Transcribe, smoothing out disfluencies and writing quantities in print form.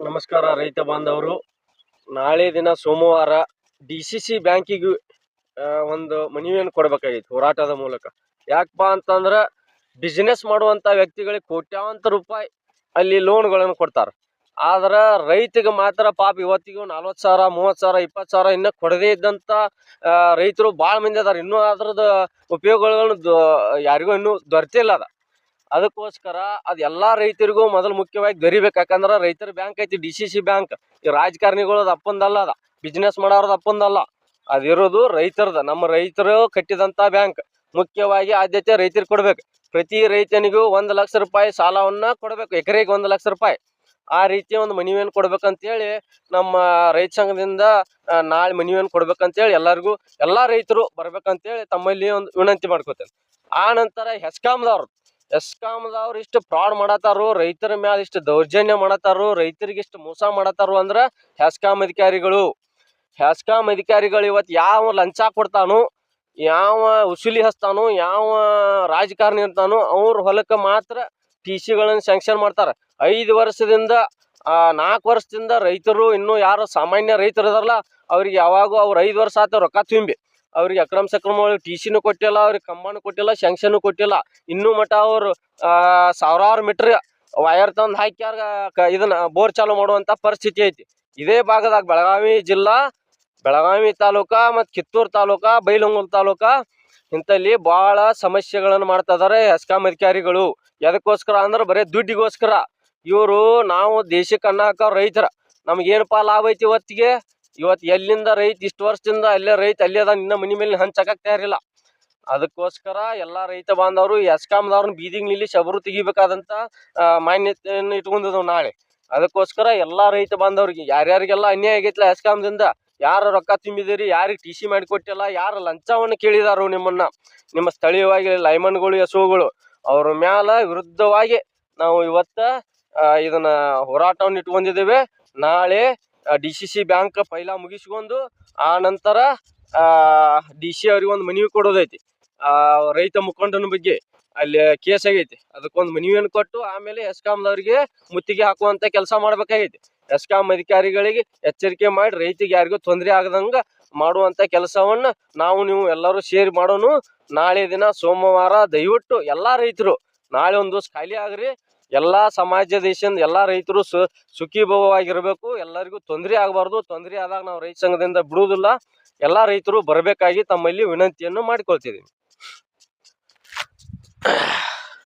ನಮಸ್ಕಾರ ರೈತ ಬಾಂಧವರು. ನಾಳೆ ದಿನ ಸೋಮವಾರ DCC ಬ್ಯಾಂಕಿಗೆ ಒಂದು ಮನವಿಯನ್ನು ಕೊಡಬೇಕಾಗಿತ್ತು ಹೋರಾಟದ ಮೂಲಕ. ಯಾಕಪ್ಪ ಅಂತಂದ್ರೆ ಬಿಸ್ನೆಸ್ ಮಾಡುವಂಥ ವ್ಯಕ್ತಿಗಳಿಗೆ ಕೋಟ್ಯಾಂತರ ರೂಪಾಯಿ ಅಲ್ಲಿ ಲೋನ್ಗಳನ್ನು ಕೊಡ್ತಾರೆ. ಆದ್ರೆ ರೈತಿಗೆ ಮಾತ್ರ ಪಾಪ ಇವತ್ತಿಗೂ 40,000 30,000 20,000 ಇನ್ನೂ ಕೊಡದೇ ಇದ್ದಂಥ ರೈತರು ಭಾಳ ಮಂದಿ ಅದಾರ. ಇನ್ನೂ ಅದ್ರದ್ದು ಉಪಯೋಗಗಳನ್ನು ಯಾರಿಗೂ ಇನ್ನೂ ದೊರೆತಿಲ್ಲ ಅದ. ಅದಕ್ಕೋಸ್ಕರ ಅದು ಎಲ್ಲಾ ರೈತರಿಗೂ ಮೊದಲು ಮುಖ್ಯವಾಗಿ ದೊರಿಬೇಕು. ಯಾಕಂದ್ರೆ ರೈತರ ಬ್ಯಾಂಕ್ ಐತಿ DCC ಬ್ಯಾಂಕ್. ಈ ರಾಜಕಾರಣಿಗಳದ ಅಪ್ಪಂದಲ್ಲ, ಅದ ಬಿಸ್ನೆಸ್ ಮಾಡೋರದ ಅಪ್ಪಂದಲ್ಲ, ಅದಿರೋದು ರೈತರದ. ನಮ್ಮ ರೈತರು ಕಟ್ಟಿದಂತ ಬ್ಯಾಂಕ್. ಮುಖ್ಯವಾಗಿ ಆದ್ಯತೆ ರೈತರಿಗೆ ಕೊಡ್ಬೇಕು. ಪ್ರತಿ ರೈತನಿಗೂ 1 ಲಕ್ಷ ರೂಪಾಯಿ ಸಾಲವನ್ನ ಕೊಡಬೇಕು, ಎಕರೆಗೆ 1 ಲಕ್ಷ ರೂಪಾಯಿ. ಆ ರೀತಿ ಒಂದು ಮನವಿಯನ್ನು ಕೊಡ್ಬೇಕಂತೇಳಿ ನಮ್ಮ ರೈತ ಸಂಘದಿಂದ ನಾಳೆ ಮನವಿಯನ್ನು ಕೊಡ್ಬೇಕಂತೇಳಿ ಎಲ್ಲರಿಗೂ, ಎಲ್ಲಾ ರೈತರು ಬರ್ಬೇಕಂತೇಳಿ ತಮ್ಮಲ್ಲಿ ಒಂದು ವಿನಂತಿ ಮಾಡ್ಕೋತೇನೆ. ಆ ನಂತರ ಎಸ್ಕಾಮ್ದವ್ರು ಇಷ್ಟು ಫ್ರಾಡ್ ಮಾಡತಾರು, ರೈತರ ಮ್ಯಾಲ ಇಷ್ಟು ದೌರ್ಜನ್ಯ ಮಾಡತಾರು, ರೈತರಿಗೆ ಇಷ್ಟು ಮೋಸ ಮಾಡತಾರು ಅಂದ್ರೆ ಹೆಸ್ಕಾಂ ಅಧಿಕಾರಿಗಳು ಇವತ್ತು ಯಾವ ಲಂಚ ಕೊಡ್ತಾನು, ಯಾವ ಉಸುಲಿ ಹಚ್ತಾನು, ಯಾವ ರಾಜಕಾರಣಿ ಇರ್ತಾನು, ಅವ್ರ ಹೊಲಕ್ಕೆ ಮಾತ್ರ TCಗಳನ್ನು ಸ್ಯಾಂಕ್ಷನ್ ಮಾಡ್ತಾರೆ. 5 ವರ್ಷದಿಂದ 4 ವರ್ಷದಿಂದ ರೈತರು, ಇನ್ನೂ ಯಾರು ಸಾಮಾನ್ಯ ರೈತರು ಇದಾರಲ್ಲ ಅವ್ರಿಗೆ ಯಾವಾಗೂ ಅವ್ರು 5 ವರ್ಷ ಆತ ರೊಕ್ಕ ತುಂಬಿ ಅವ್ರಿಗೆ ಅಕ್ರಮ ಸಕ್ರಮಗಳಿಗೆ TCನೂ ಕೊಟ್ಟಿಲ್ಲ, ಅವ್ರಿಗೆ ಕಂಬನೂ ಕೊಟ್ಟಿಲ್ಲ, ಸ್ಯಾಂಕ್ಷನ್ ಕೊಟ್ಟಿಲ್ಲ. ಇನ್ನೂ ಮಟ್ಟ ಅವರು ಸಾವಿರಾರು ಮೀಟರ್ ವೈರ್ ತಂದು ಹಾಕ್ಯಾರ ಇದನ್ನ ಬೋರ್ ಚಾಲು ಮಾಡುವಂತ ಪರಿಸ್ಥಿತಿ ಐತಿ. ಇದೇ ಭಾಗದಾಗ ಬೆಳಗಾವಿ ತಾಲೂಕಾ ಮತ್ತು ಕಿತ್ತೂರು ತಾಲೂಕಾ, ಬೈಲಹೊಂಗಲ ತಾಲೂಕಾ ಇಂಥಲ್ಲಿ ಭಾಳ ಸಮಸ್ಯೆಗಳನ್ನು ಮಾಡ್ತಾ ಇದಾರೆ ಹೆಸ್ಕಾಂ ಅಧಿಕಾರಿಗಳು. ಎದಕ್ಕೋಸ್ಕರ ಅಂದ್ರೆ ಬರೀ ದುಡ್ಡಿಗೋಸ್ಕರ. ಇವರು ನಾವು ದೇಶಕ್ಕೆ ಅನ್ನ ಹಾಕೋ ರೈತರ, ನಮ್ಗೇನಪ್ಪ ಲಾಭ ಐತಿ ಇವತ್ತು ಎಲ್ಲಿಂದ ರೈತ ಇಷ್ಟು ವರ್ಷದಿಂದ ಅಲ್ಲೇ ರೈತ ಅಲ್ಲೇ ಅದ, ನಿನ್ನ ಮನಿ ಮೇಲೆ ಹಂಚಕಕ್ಕೆ ತಯಾರಿಲ್ಲ. ಅದಕ್ಕೋಸ್ಕರ ಎಲ್ಲ ರೈತ ಬಾಂಧವರು ಎಸ್ಕಾಮ್ದವ್ರನ್ನ ಬೀದಿಗೆ ನಿಲ್ಲಿಸಿ ಅವರು ತೆಗಿಬೇಕಾದಂತ ಮಾನ್ಯತೆಯನ್ನು ಇಟ್ಕೊಂಡಿದ್ದವು ನಾಳೆ. ಅದಕ್ಕೋಸ್ಕರ ಎಲ್ಲ ರೈತ ಬಾಂಧವ್ರಿಗೆ ಯಾರ್ಯಾರಿಗೆಲ್ಲ ಅನ್ಯಾಯ ಆಗೈತಿಲ್ಲ ಎಸ್ಕಾಮ್ದಿಂದ, ಯಾರು ರೊಕ್ಕ ತುಂಬಿದಿರಿ, ಯಾರಿಗೆ TC ಮಾಡಿಕೊಟ್ಟಿಲ್ಲ, ಯಾರು ಲಂಚವನ್ನು ಕೇಳಿದಾರು ನಿಮ್ಮ ಸ್ಥಳೀಯವಾಗಿ ಲೈಮನ್ಗಳು, ಎಸ್ಒಗಳು ಅವ್ರ ಮ್ಯಾಲ ವಿರುದ್ಧವಾಗಿ ನಾವು ಇವತ್ತ ಇದನ್ನ ಹೋರಾಟವನ್ನು ಇಟ್ಕೊಂಡಿದ್ದೇವೆ. ನಾಳೆ DCC ಬ್ಯಾಂಕ್ ಪೈಲ ಮುಗಿಸ್ಕೊಂಡು ಆ ನಂತರ DC ಅವ್ರಿಗೆ ಒಂದು ಮನವಿ ಕೊಡೋದೈತಿ. ರೈತ ಮುಖಂಡನ ಬಗ್ಗೆ ಅಲ್ಲಿ ಕೇಸ್ ಆಗೈತಿ, ಅದಕ್ಕೊಂದು ಮನವಿಯನ್ನು ಕೊಟ್ಟು ಆಮೇಲೆ ಎಸ್ಕಾಮ್ದವ್ರಿಗೆ ಮುತ್ತಿಗೆ ಹಾಕುವಂತ ಕೆಲಸ ಮಾಡ್ಬೇಕಾಗೈತಿ. ಎಸ್ಕಾಂ ಅಧಿಕಾರಿಗಳಿಗೆ ಎಚ್ಚರಿಕೆ ಮಾಡಿ ರೈತಿಗೆ ಯಾರಿಗೂ ತೊಂದರೆ ಆಗದಂಗ ಮಾಡುವಂತ ಕೆಲಸವನ್ನ ನೀವು ಎಲ್ಲರೂ ಸೇರಿ ಮಾಡೋನು. ನಾಳೆ ದಿನ ಸೋಮವಾರ ದಯವಿಟ್ಟು ಎಲ್ಲಾ ರೈತರು ನಾಳೆ ಒಂದು ದಿವಸ ಖಾಲಿ ಆಗ್ರಿ. ಎಲ್ಲಾ ಸಮಾಜ ದೇಶದಿಂದ ಎಲ್ಲಾ ರೈತರು ಸುಖೀಭವವಾಗಿರ್ಬೇಕು, ಎಲ್ಲರಿಗೂ ತೊಂದರೆ ಆಗಬಾರ್ದು. ತೊಂದರೆ ಆದಾಗ ನಾವು ರೈತ ಸಂಘದಿಂದ ಬಿಡುವುದಿಲ್ಲ. ಎಲ್ಲಾ ರೈತರು ಬರಬೇಕಾಗಿ ತಮ್ಮಲ್ಲಿ ವಿನಂತಿಯನ್ನು ಮಾಡಿಕೊಳ್ತಿದ್ದೀವಿ.